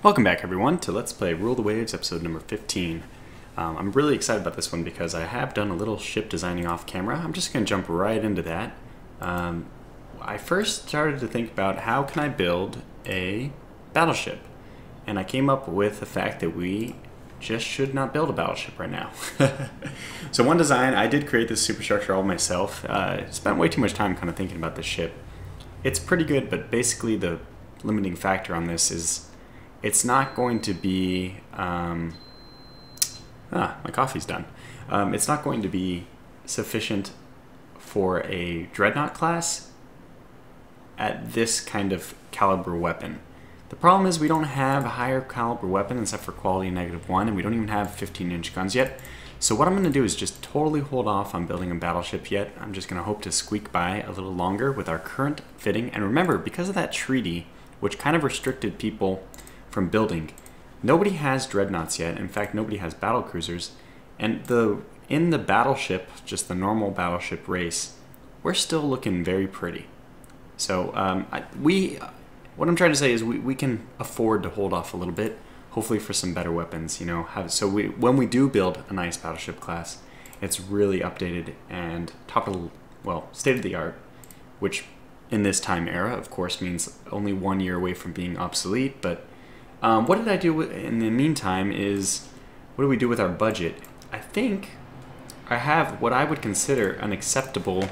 Welcome back everyone to Let's Play Rule the Waves episode number 15. I'm really excited about this one because I have done a little ship designing off camera. I'm just going to jump right into that. I first started to think about how can I build a battleship, and I came up with the fact that we just should not build a battleship right now. So one design, I did create this superstructure all myself. Spent way too much time kind of thinking about this ship. It's pretty good, but basically the limiting factor on this is it's not going to be, my coffee's done. It's not going to be sufficient for a dreadnought class at this kind of caliber weapon. The problem is we don't have a higher caliber weapon except for quality -1, and we don't even have 15-inch guns yet. So what I'm going to do is just totally hold off on building a battleship yet. I'm just going to hope to squeak by a little longer with our current fitting. And remember, because of that treaty, which kind of restricted people from building, nobody has dreadnoughts yet. In fact, nobody has battle cruisers. And in the battleship, just the normal battleship race, we're still looking very pretty. So what I'm trying to say is we can afford to hold off a little bit, hopefully for some better weapons, you know. When we do build a nice battleship class, it's really updated and state of the art, which in this time era, of course, means only 1 year away from being obsolete. But what did I do in the meantime is, what do we do with our budget? I think I have what I would consider an acceptable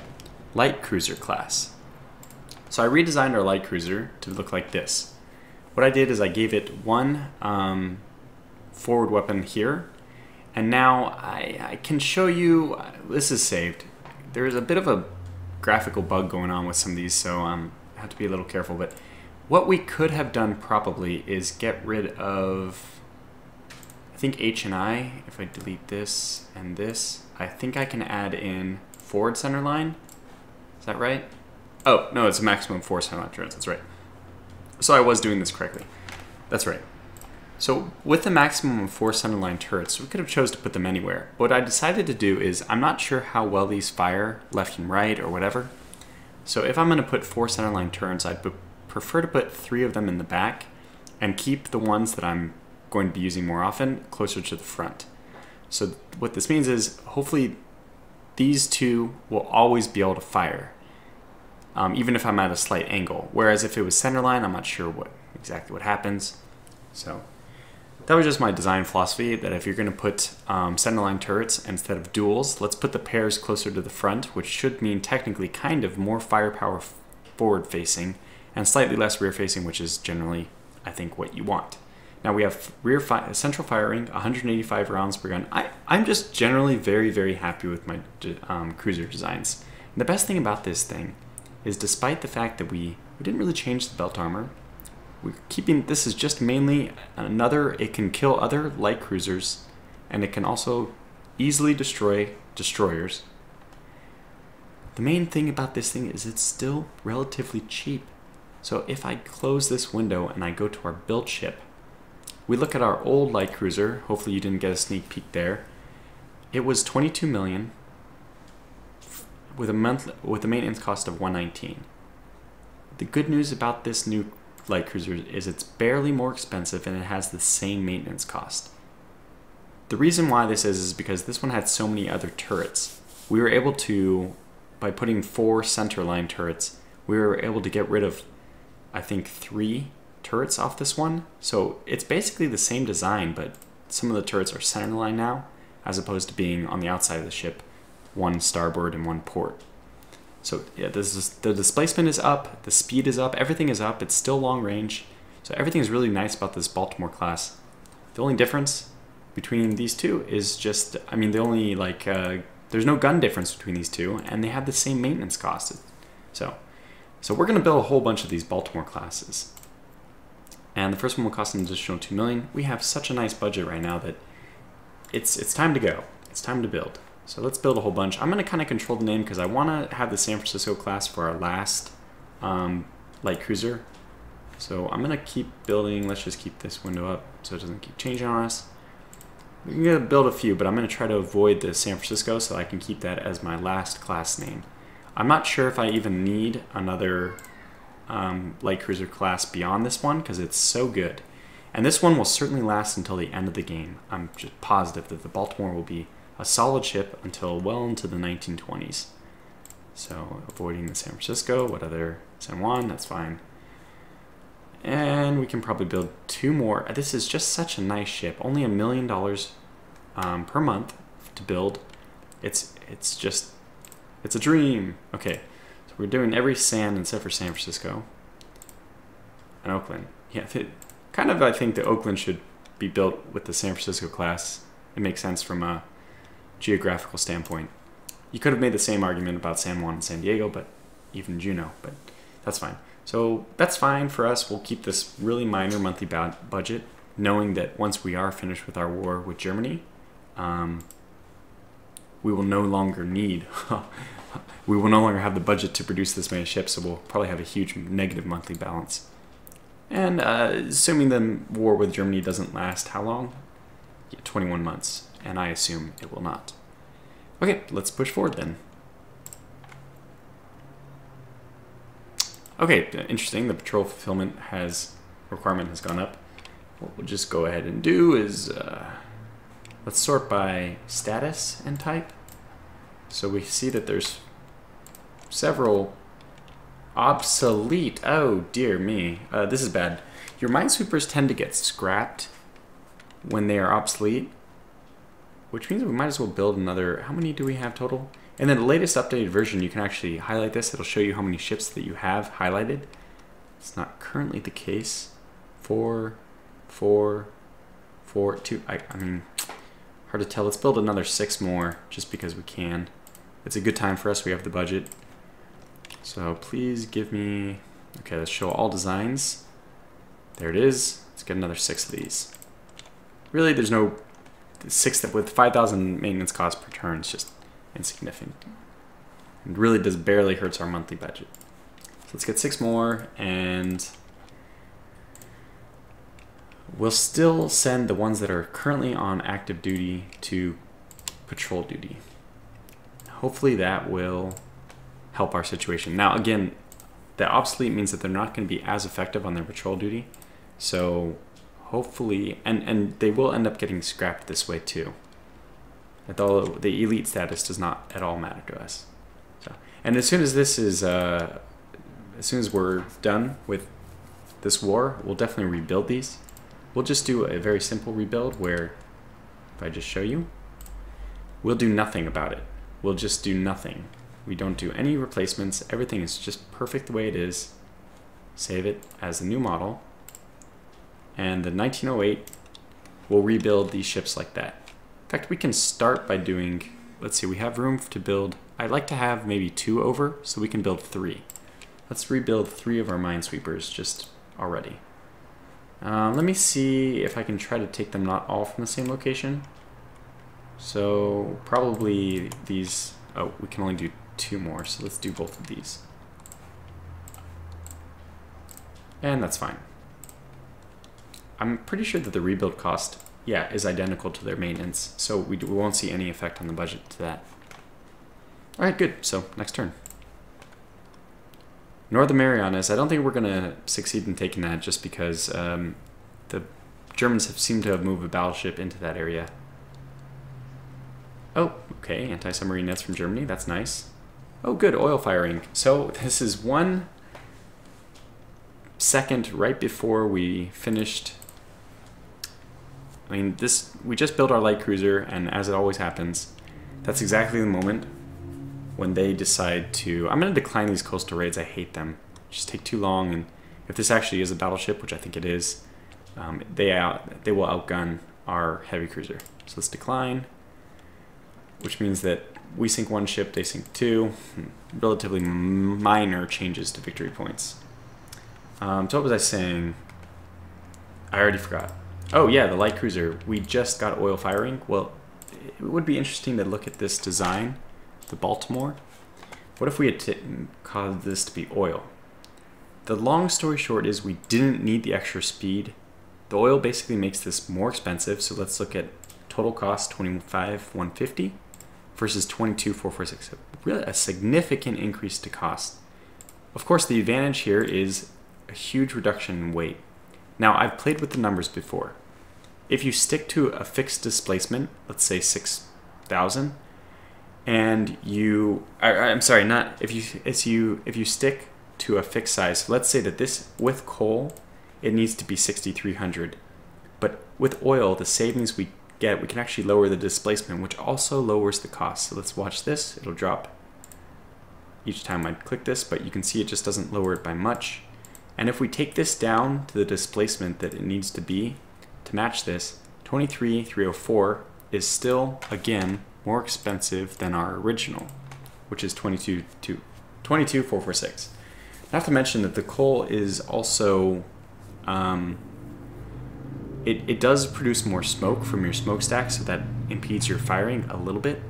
light cruiser class. So I redesigned our light cruiser to look like this. What I did is I gave it one forward weapon here, and now I can show you, this is saved. There's a bit of a graphical bug going on with some of these, so I have to be a little careful. But what we could have done probably is get rid of, I think H and I, if I delete this and this, I think I can add in forward center line. Is that right? Oh, no, it's a maximum 4 center line turrets, that's right. So I was doing this correctly. That's right. So with the maximum of 4 centerline turrets, we could have chose to put them anywhere. What I decided to do is, I'm not sure how well these fire left and right or whatever. So if I'm going to put 4 centerline turrets, I'd prefer to put 3 of them in the back and keep the ones that I'm going to be using more often closer to the front. So what this means is, hopefully these two will always be able to fire, even if I'm at a slight angle. Whereas if it was centerline, I'm not sure exactly what happens. So that was just my design philosophy, that if you're going to put centerline turrets instead of duals, let's put the pairs closer to the front, which should mean technically kind of more firepower forward facing and slightly less rear facing, which is generally, I think, what you want. Now we have central firing, 185 rounds per gun. I'm just generally very, very happy with my cruiser designs. And the best thing about this thing is, despite the fact that we didn't really change the belt armor, this is just mainly it can kill other light cruisers, and it can also easily destroy destroyers. The main thing about this thing is it's still relatively cheap. So if I close this window and I go to our build ship, we look at our old light cruiser. Hopefully you didn't get a sneak peek there. It was 22 million with a maintenance cost of 119. The good news about this new light cruiser is it's barely more expensive and it has the same maintenance cost. The reason why this is because this one had so many other turrets. We were able to, by putting 4 centerline turrets, we were able to get rid of, I think, 3 turrets off this one. So it's basically the same design, but some of the turrets are centerline now, as opposed to being on the outside of the ship, 1 starboard and 1 port. So yeah, the displacement is up, the speed is up, everything is up. It's still long range, so everything is really nice about this Baltimore class. The only difference between these two is just, I mean, there's no gun difference between these two, and they have the same maintenance cost. So we're going to build a whole bunch of these Baltimore classes, and the first one will cost an additional 2 million. We have such a nice budget right now that it's time to go. It's time to build. So let's build a whole bunch. I'm going to kind of control the name because I want to have the San Francisco class for our last light cruiser. So I'm going to keep building. Let's just keep this window up so it doesn't keep changing on us. We're going to build a few, but I'm going to try to avoid the San Francisco so I can keep that as my last class name. I'm not sure if I even need another light cruiser class beyond this one because it's so good. And this one will certainly last until the end of the game. I'm just positive that the Baltimore will be a solid ship until well into the 1920s. So avoiding the San Francisco, what other? San Juan, that's fine. And we can probably build 2 more. This is just such a nice ship. Only $1 million per month to build. It's a dream. Okay, so we're doing every San except for San Francisco and Oakland. Yeah, I think the Oakland should be built with the San Francisco class. It makes sense from a geographical standpoint. You could have made the same argument about San Juan and San Diego, but even Juneau, but that's fine. So that's fine for us. We'll keep this really minor monthly budget, knowing that once we are finished with our war with Germany, we will no longer we will no longer have the budget to produce this many ships, so we'll probably have a huge negative monthly balance. And assuming the war with Germany doesn't last, how long? Yeah, 21 months, and I assume it will not. Okay, let's push forward then. Okay, interesting. The patrol fulfillment requirement has gone up. What we'll just go ahead and do is let's sort by status and type. So we see that there's several obsolete. Oh dear me, this is bad. Your minesweepers tend to get scrapped when they are obsolete, which means we might as well build another. How many do we have total? And then the latest updated version, you can actually highlight this. It'll show you how many ships that you have highlighted. It's not currently the case. 4, 4, 4, 2. I mean, hard to tell. Let's build another 6 more just because we can. It's a good time for us. We have the budget. So please give me. Okay, let's show all designs. There it is. Let's get another 6 of these. Really, there's no 6 that with 5,000 maintenance costs per turn. It's just insignificant. It really does barely hurts our monthly budget. So let's get 6 more, and we'll still send the ones that are currently on active duty to patrol duty. Hopefully that will help our situation. Now again, the obsolete means that they're not going to be as effective on their patrol duty. So hopefully, and they will end up getting scrapped this way too. Although the elite status does not at all matter to us. So, and as soon as this is, as soon as we're done with this war, we'll definitely rebuild these. We'll just do a very simple rebuild where, if I just show you, we'll do nothing about it. We'll just do nothing. We don't do any replacements. Everything is just perfect the way it is. Save it as a new model. And the 1908, we'll rebuild these ships like that. In fact, we can start by doing, let's see, we have room to build, I'd like to have maybe 2 over, so we can build 3. Let's rebuild 3 of our minesweepers just already. Let me see if I can try to take them not all from the same location. So probably these, oh, we can only do 2 more, so let's do both of these. And that's fine. I'm pretty sure that the rebuild cost, yeah, is identical to their maintenance, so we won't see any effect on the budget to that. Alright, good. So, next turn. Northern Marianas, I don't think we're going to succeed in taking that just because the Germans seemed to have moved a battleship into that area. Oh, okay, anti-submarine nets from Germany, that's nice. Oh, good, oil firing. So, this is 1 second right before we finished. I mean, we just built our light cruiser, and as it always happens, that's exactly the moment when they decide to. I'm going to decline these coastal raids. I hate them. Just take too long, and if this actually is a battleship, which I think it is, they will outgun our heavy cruiser. So let's decline, which means that we sink 1 ship, they sink 2. Relatively minor changes to victory points. So what was I saying? I already forgot. Oh yeah, the light cruiser. We just got oil firing. Well, it would be interesting to look at this design, the Baltimore. What if we had caused this to be oil? The long story short is we didn't need the extra speed. The oil basically makes this more expensive, so let's look at total cost, $25,150 versus $22,446. Really a significant increase to cost. Of course, the advantage here is a huge reduction in weight. Now, I've played with the numbers before. If you stick to a fixed displacement, let's say 6,000, and I'm sorry, not if you stick to a fixed size. Let's say that this with coal, it needs to be 6,300, but with oil, the savings we get, we can actually lower the displacement, which also lowers the cost. So let's watch this. It'll drop each time I click this, but you can see it just doesn't lower it by much. And if we take this down to the displacement that it needs to be to match this, 23,304 is still, again, more expensive than our original, which is 22,446. I have to mention that the coal is also, it does produce more smoke from your smokestack, so that impedes your firing a little bit,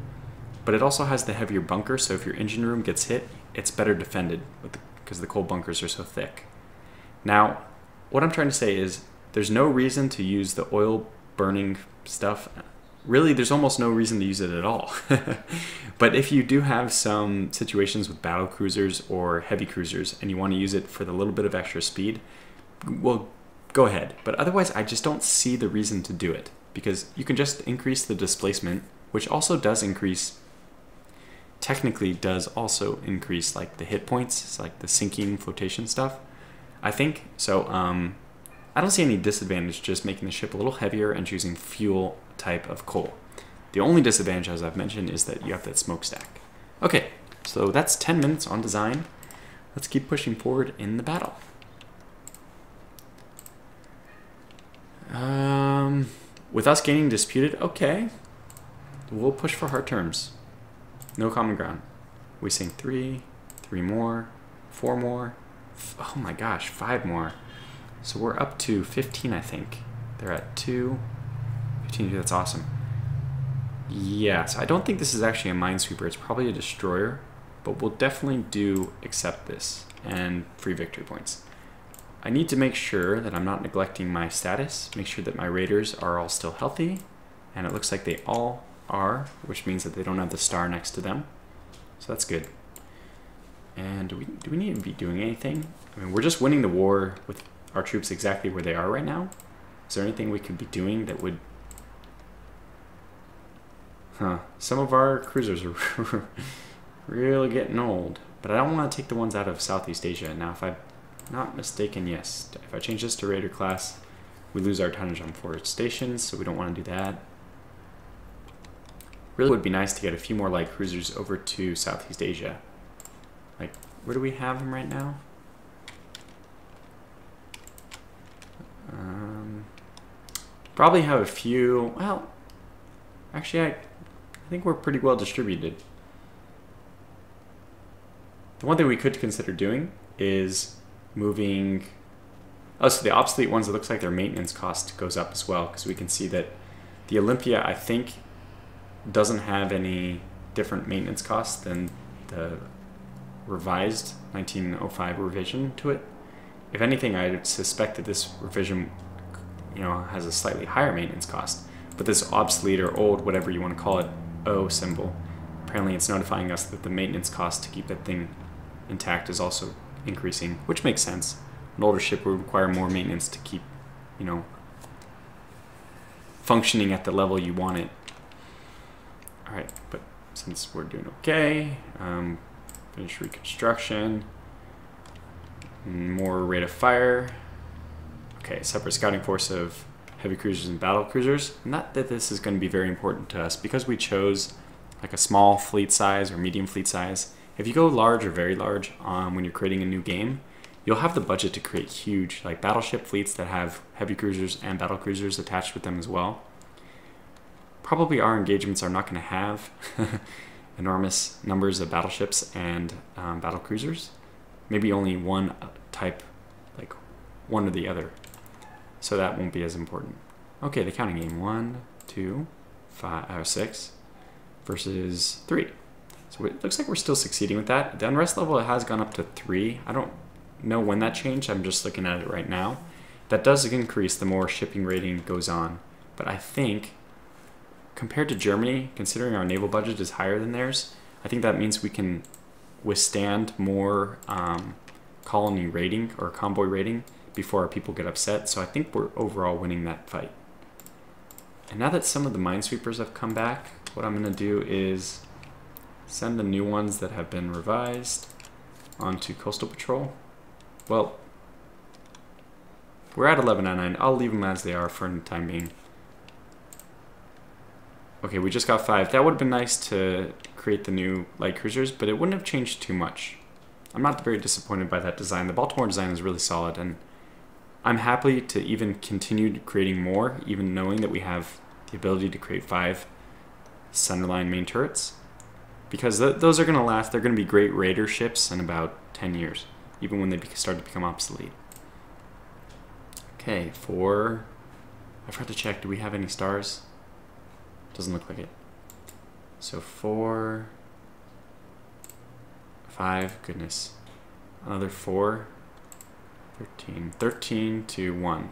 but it also has the heavier bunker, so if your engine room gets hit, it's better defended because the coal bunkers are so thick. Now, what I'm trying to say is there's no reason to use the oil burning stuff. Really, there's almost no reason to use it at all. But if you do have some situations with battle cruisers or heavy cruisers and you want to use it for the little bit of extra speed, well, go ahead. But otherwise, I just don't see the reason to do it, because you can just increase the displacement, which also does increase, technically does also increase like the hit points. It's like the sinking flotation stuff, I think. So I don't see any disadvantage just making the ship a little heavier and choosing fuel type of coal. The only disadvantage, as I've mentioned, is that you have that smokestack. Okay, so that's 10 minutes on design. Let's keep pushing forward in the battle. With us gaining disputed, okay, we'll push for hard terms. No common ground. We sink 3 more, 4 more, oh my gosh, 5 more. So we're up to 15, I think. They're at 2, 15, that's awesome. Yeah, so I don't think this is actually a minesweeper. It's probably a destroyer, but we'll definitely do accept this and free victory points. I need to make sure that I'm not neglecting my status, make sure that my raiders are all still healthy, and it looks like they all are, which means that they don't have the star next to them. So that's good. And do we need to be doing anything? I mean, we're just winning the war with our troops exactly where they are right now. Is there anything we could be doing that would... Some of our cruisers are really getting old, but I don't want to take the ones out of Southeast Asia. Now, if I'm not mistaken, yes, if I change this to Raider class, we lose our tonnage on 4 stations, so we don't want to do that. Really would be nice to get a few more light cruisers over to Southeast Asia. Like, where do we have them right now? Probably have a few. Well, actually, I think we're pretty well distributed. The one thing we could consider doing is moving... Oh, so the obsolete ones, it looks like their maintenance cost goes up as well, because we can see that the Olympia, I think, doesn't have any different maintenance costs than the revised 1905 revision to it. If anything, I suspect that this revision, has a slightly higher maintenance cost. But this obsolete or old, whatever you want to call it, O symbol, apparently it's notifying us that the maintenance cost to keep that thing intact is also increasing, which makes sense. An older ship would require more maintenance to keep, functioning at the level you want it. Alright, but since we're doing okay, finish reconstruction, more rate of fire. Okay, separate scouting force of heavy cruisers and battle cruisers. Not that this is going to be very important to us because we chose like a small fleet size or medium fleet size. If you go large or very large when you're creating a new game, you'll have the budget to create huge like battleship fleets that have heavy cruisers and battle cruisers attached with them as well. Probably our engagements are not going to have enormous numbers of battleships and battle cruisers. Maybe only one type, like one or the other. So that won't be as important. Okay, the counting game. 1, 2, 5, 6 versus 3. So it looks like we're still succeeding with that. The unrest level has gone up to 3. I don't know when that changed. I'm just looking at it right now. That does increase the more shipping rating goes on. But I think compared to Germany, considering our naval budget is higher than theirs, I think that means we can withstand more colony rating or convoy rating before our people get upset. So I think we're overall winning that fight. And now that some of the minesweepers have come back, what I'm going to do is send the new ones that have been revised onto Coastal Patrol. Well, we're at 1199. I'll leave them as they are for the time being. Okay, we just got 5. That would have been nice to create the new light cruisers, but it wouldn't have changed too much. I'm not very disappointed by that design. The Baltimore design is really solid, and I'm happy to even continue creating more, even knowing that we have the ability to create 5 centerline main turrets. Because those are going to last. They're going to be great raider ships in about 10 years, even when they start to become obsolete. Okay, I forgot to check. Do we have any stars? Doesn't look like it. So 4, 5, goodness. Another 4, 13. 13 to 1.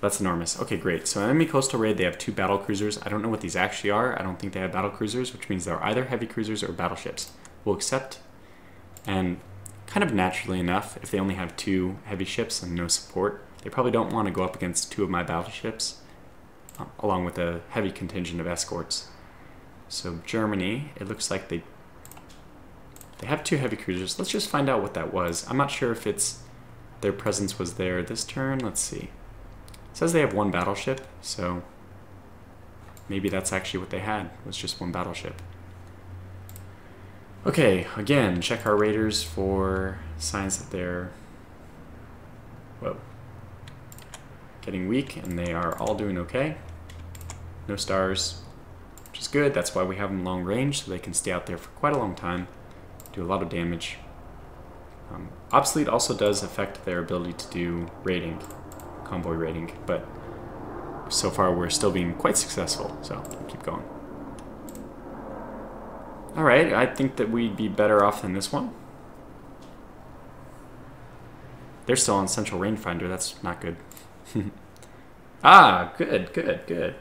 That's enormous. Okay, great. So enemy coastal raid, they have 2 battle cruisers. I don't know what these actually are. I don't think they have battle cruisers, which means they're either heavy cruisers or battleships. We'll accept. And kind of naturally enough, if they only have 2 heavy ships and no support, they probably don't want to go up against 2 of my battleships, along with a heavy contingent of escorts. So Germany, it looks like they have 2 heavy cruisers. Let's just find out what that was. I'm not sure if it's their presence was there this turn. Let's see. It says they have 1 battleship, so maybe that's actually what they had, was just 1 battleship. Okay, again, check our raiders for signs that they're, whoa, getting weak, and they are all doing okay. No stars, which is good. That's why we have them long range, so they can stay out there for quite a long time, do a lot of damage. Obsolete also does affect their ability to do raiding, convoy raiding, but so far we're still being quite successful, so we'll keep going. Alright, I think that we'd be better off than this one. They're still on Central Rangefinder, that's not good. Ah, good, good, good.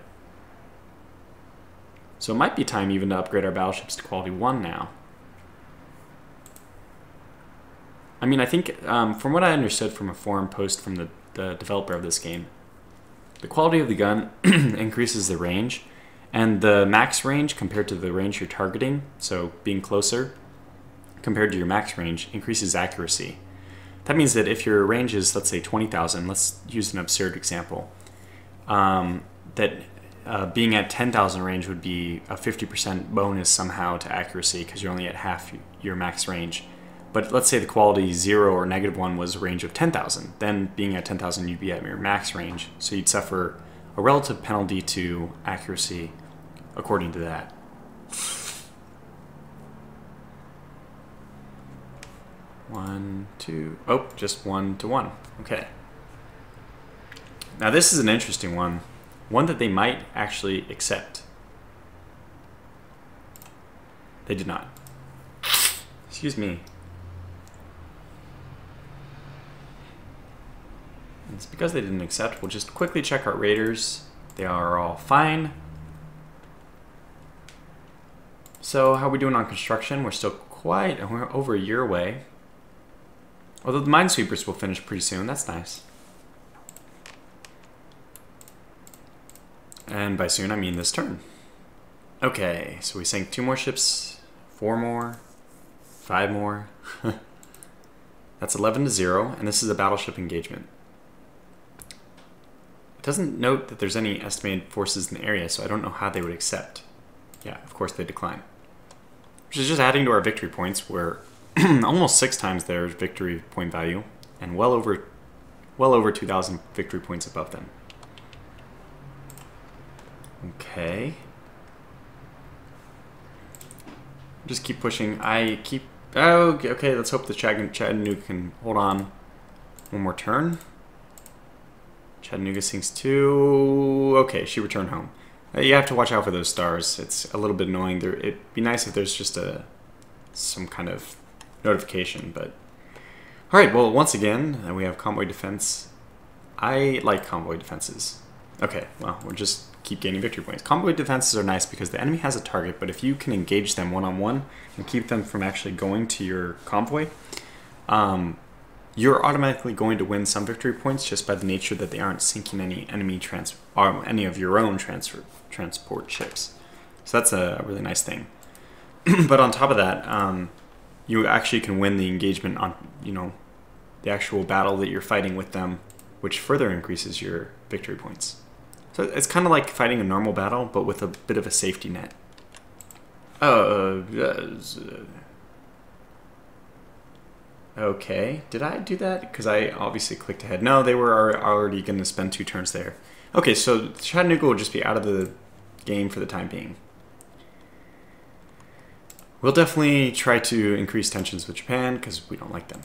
So it might be time even to upgrade our battleships to quality 1 now. I mean, I think, from what I understood from a forum post from the developer of this game, the quality of the gun increases the range, and the max range compared to the range you're targeting, so being closer compared to your max range, increases accuracy. That means that if your range is, let's say, 20,000, let's use an absurd example, being at 10,000 range would be a 50% bonus somehow to accuracy because you're only at half your max range. But let's say the quality 0 or -1 was a range of 10,000. Then being at 10,000, you'd be at your max range. So you'd suffer a relative penalty to accuracy according to that. One, two, oh, just 1 to 1. Okay. Now this is an interesting one. One that they might actually accept. They did not. Excuse me. It's because they didn't accept. We'll just quickly check our raiders. They are all fine. So how are we doing on construction? We're still we're over a year away. Although the minesweepers will finish pretty soon. That's nice. And by soon, I mean this turn. Okay, so we sank 2 more ships, 4 more, 5 more. That's 11 to 0, and this is a battleship engagement. It doesn't note that there's any estimated forces in the area, so I don't know how they would accept. Yeah, of course they decline. Which is just adding to our victory points. We're almost 6 times their victory point value, and well over 2,000 victory points above them. Okay. Just keep pushing. Oh, okay, let's hope the Chattanooga can hold on one more turn. Chattanooga sinks 2. Okay, she returned home. You have to watch out for those stars. It's a little bit annoying. It'd be nice if there's just some kind of notification, but... Alright, well, once again, we have convoy defense. I like convoy defenses. Okay, well, we'll just keep gaining victory points. Convoy defenses are nice because the enemy has a target, but if you can engage them one-on-one and keep them from actually going to your convoy, you're automatically going to win some victory points just by the nature that they aren't sinking any enemy or any of your own transport ships. So that's a really nice thing. But on top of that, you actually can win the engagement on, the actual battle that you're fighting with them, which further increases your victory points. So it's kind of like fighting a normal battle, but with a bit of a safety net. Okay, did I do that? Because I obviously clicked ahead. No, they were already going to spend 2 turns there. Okay, so Chattanooga will just be out of the game for the time being. We'll definitely try to increase tensions with Japan because we don't like them.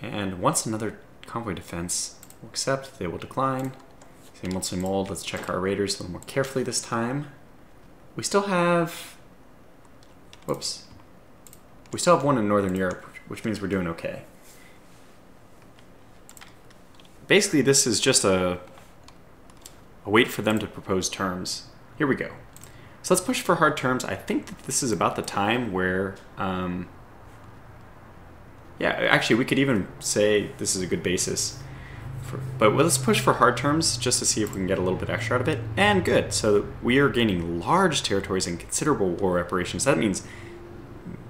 And once another convoy defense will accept, they will decline. Same old, same old. Let's check our raiders a little more carefully this time. We still have... Whoops. We still have one in Northern Europe, which means we're doing okay. Basically, this is just a wait for them to propose terms. Here we go. So let's push for hard terms. I think that this is about the time where... yeah, actually, we could even say this is a good basis. But let's push for hard terms just to see if we can get a little bit extra out of it. And good. So we are gaining large territories and considerable war reparations. That means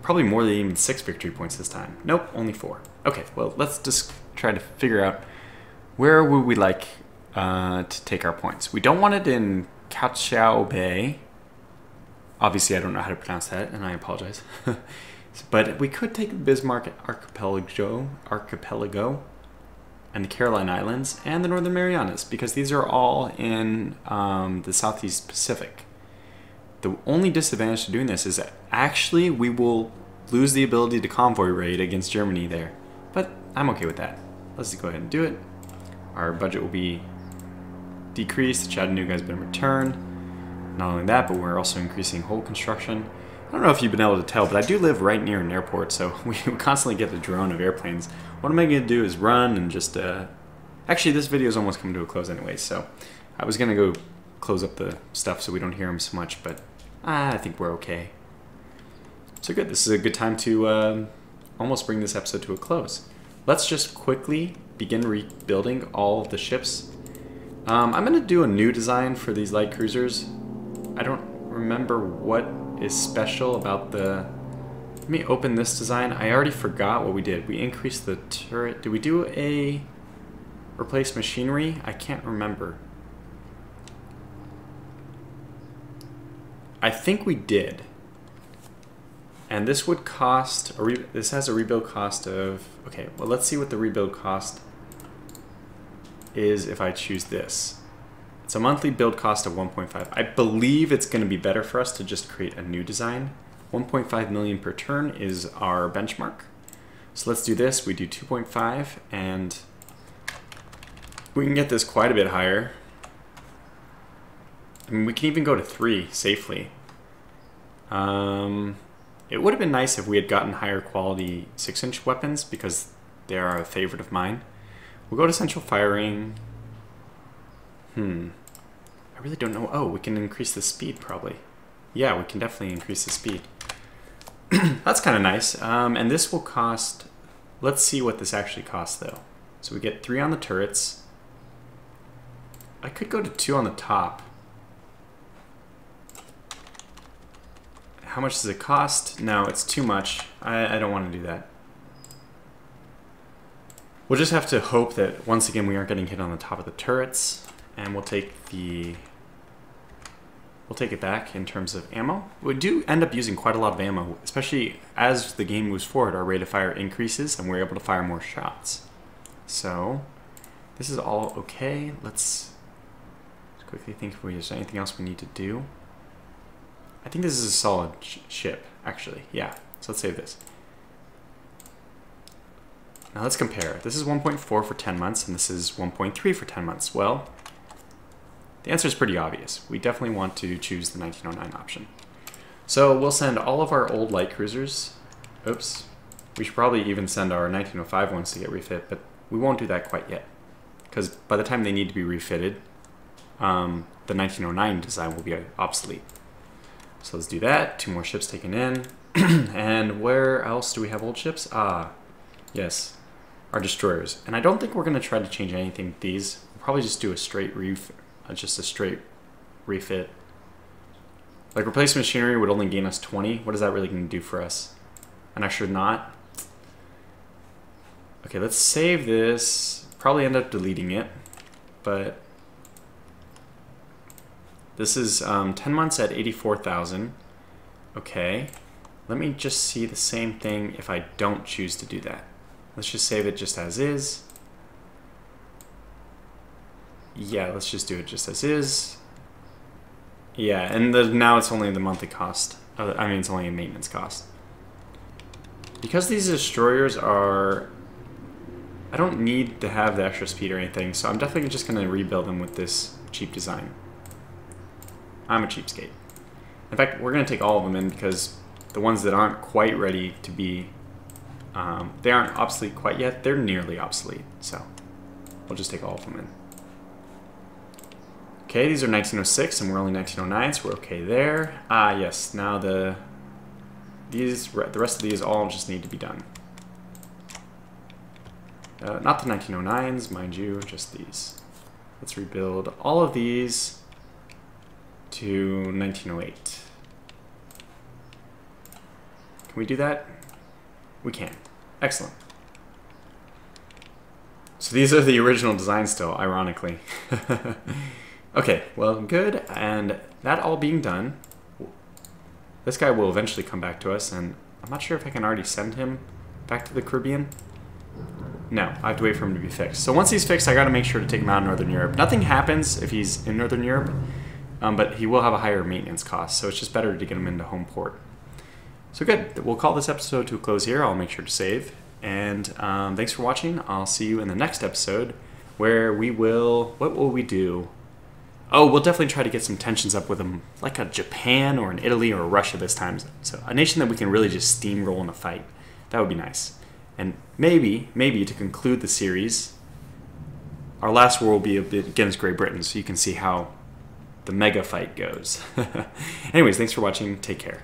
probably more than even 6 victory points this time. Nope, only 4. Okay, well, let's just try to figure out where would we like to take our points. We don't want it in Kaohsiao Bay. Obviously, I don't know how to pronounce that, and I apologize. But we could take the Bismarck Archipelago, and the Caroline Islands, and the Northern Marianas, because these are all in the Southeast Pacific. The only disadvantage to doing this is that actually we will lose the ability to convoy raid against Germany there. But I'm okay with that. Let's go ahead and do it. Our budget will be decreased. Chattanooga has been returned. Not only that, but we're also increasing hull construction. I don't know if you've been able to tell, but I do live right near an airport, so we constantly get the drone of airplanes. What am I going to do is run and just... Actually, this video is almost coming to a close anyway, so I was going to go close up the stuff so we don't hear them so much, but I think we're okay. So good, this is a good time to almost bring this episode to a close. Let's just quickly begin rebuilding all of the ships. I'm going to do a new design for these light cruisers. I don't remember what is special about the... Let me open this design. I already forgot what we did. We increased the turret. Did we do a replace machinery? I can't remember. I think we did. And this would cost... this has a rebuild cost of... Okay, well, let's see what the rebuild cost is if I choose this. It's a monthly build cost of 1.5. I believe it's going to be better for us to just create a new design. 1.5 million per turn is our benchmark. So let's do this. We do 2.5, and we can get this quite a bit higher. I mean, we can even go to 3 safely. It would have been nice if we had gotten higher quality 6-inch weapons, because they are a favorite of mine. We'll go to central firing. I really don't know. Oh, we can increase the speed, probably. Yeah, we can definitely increase the speed. That's kind of nice. And this will cost... Let's see what this actually costs, though. So we get 3 on the turrets. I could go to 2 on the top. How much does it cost? No, it's too much. I don't want to do that. We'll just have to hope that, once again, we aren't getting hit on the top of the turrets. And we'll take it back in terms of ammo. We do end up using quite a lot of ammo, especially as the game moves forward. Our rate of fire increases and we're able to fire more shots. So this is all okay. Let's quickly think if there's anything else we need to do. I think this is a solid ship, actually. Yeah, so let's save this. Now let's compare. This is 1.4 for 10 months and this is 1.3 for 10 months. Well, the answer is pretty obvious. We definitely want to choose the 1909 option. So we'll send all of our old light cruisers. Oops. We should probably even send our 1905 ones to get refit, but we won't do that quite yet. Because by the time they need to be refitted, the 1909 design will be obsolete. So let's do that. 2 more ships taken in. And where else do we have old ships? Ah, yes. our destroyers. And I don't think we're going to try to change anything with these. We'll probably just do a straight refit. Like replacement machinery would only gain us 20. What is that really going to do for us? An extra knot. Okay, let's save this. Probably end up deleting it, but this is 10 months at 84,000. Okay, let me just see the same thing if I don't choose to do that. Let's just save it just as is. Yeah, let's just do it just as is. Yeah, and now it's only the monthly cost. I mean, it's only a maintenance cost. Because these destroyers are... I don't need to have the extra speed or anything, so I'm definitely just going to rebuild them with this cheap design. I'm a cheapskate. In fact, we're going to take all of them in because the ones that aren't quite ready to be... they aren't obsolete quite yet. They're nearly obsolete, so we'll just take all of them in. Okay, these are 1906 and we're only 1909, so we're okay there. Ah, yes, now the rest of these all just need to be done. Not the 1909s, mind you, just these. Let's rebuild all of these to 1908. Can we do that? We can. Excellent. So these are the original designs still, ironically. Okay, well, good. And that all being done, this guy will eventually come back to us, and I'm not sure if I can already send him back to the Caribbean. No, I have to wait for him to be fixed. So once he's fixed, I got to make sure to take him out in Northern Europe. Nothing happens if he's in Northern Europe, but he will have a higher maintenance cost, so it's just better to get him into home port. So good. We'll call this episode to a close here. I'll make sure to save. And thanks for watching. I'll see you in the next episode where we will... What will we do? Oh, we'll definitely try to get some tensions up with them, like a Japan or an Italy or a Russia this time. So a nation that we can really just steamroll in a fight. That would be nice. And maybe to conclude the series, our last war will be against Great Britain, so you can see how the mega fight goes. Anyways, thanks for watching. Take care.